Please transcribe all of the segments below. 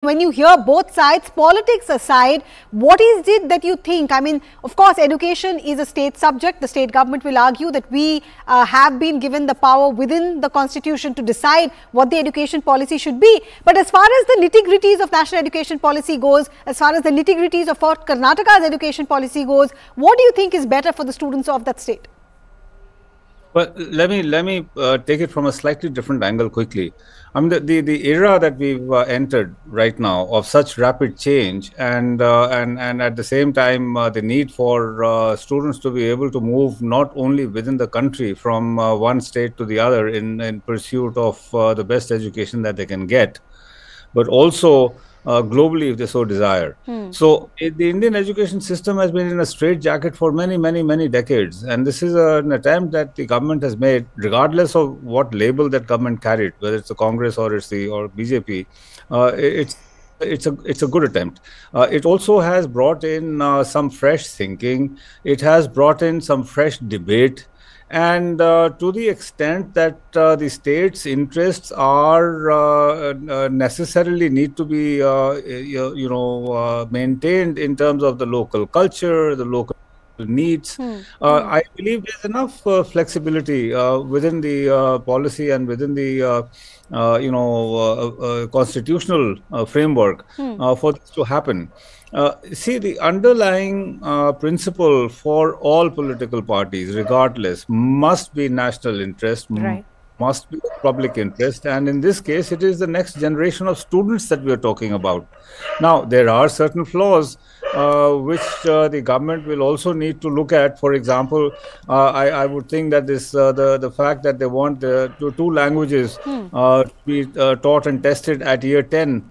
when you hear both sides, politics aside, what is it that you think? I mean, of course, education is a state subject. The state government will argue that we have been given the power within the constitution to decide what the education policy should be. But as far as the nitty-gritties of national education policy goes, as far as the nitty-gritties of what Karnataka's education policy goes, what do you think is better for the students of that state? Well, let me take it from a slightly different angle quickly. I mean, the era that we've entered right now of such rapid change, and at the same time the need for students to be able to move not only within the country from one state to the other in pursuit of the best education that they can get, but also globally if they so desire. So the Indian education system has been in a straitjacket for many decades, and this is an attempt that the government has made, regardless of what label that government carried, whether it's the Congress or it's the BJP. It's a good attempt. It also has brought in some fresh thinking. It has brought in some fresh debate. And to the extent that the state's interests are necessarily need to be, maintained in terms of the local culture, the local needs, I believe there's enough flexibility within the policy and within the, constitutional framework for this to happen. See, the underlying principle for all political parties, regardless, must be national interest, must be public interest. And in this case, it is the next generation of students that we are talking about. Now, there are certain flaws which the government will also need to look at. For example, I would think that this the fact that they want two languages to be taught and tested at year 10,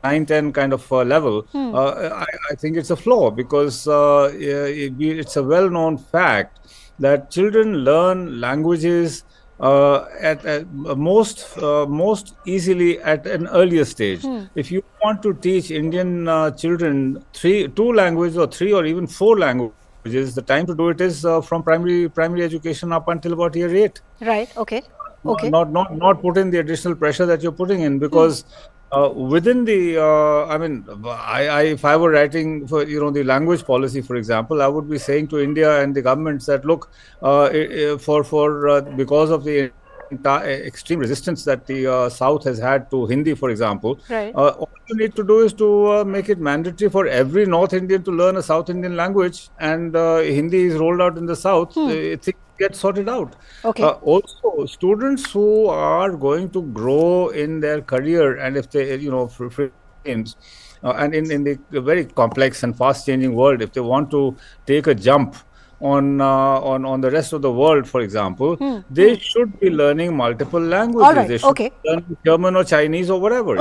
9-10 kind of level, I think it's a flaw, because it's a well-known fact that children learn languages at most easily at an earlier stage. If you want to teach Indian children two languages or three or even four languages, the time to do it is from primary education up until about year 8. Right. Okay. Okay. Not put in the additional pressure that you're putting in, because within the, if I were writing for the language policy, for example, I would be saying to India and the governments that, look, because of the extreme resistance that the South has had to Hindi, for example, all you need to do is to make it mandatory for every North Indian to learn a South Indian language, and Hindi is rolled out in the South. It gets sorted out. Okay. Also, students who are going to grow in their career, and if they, and in the very complex and fast-changing world, if they want to take a jump on the rest of the world, for example, they should be learning multiple languages. They should learn German or Chinese or whatever,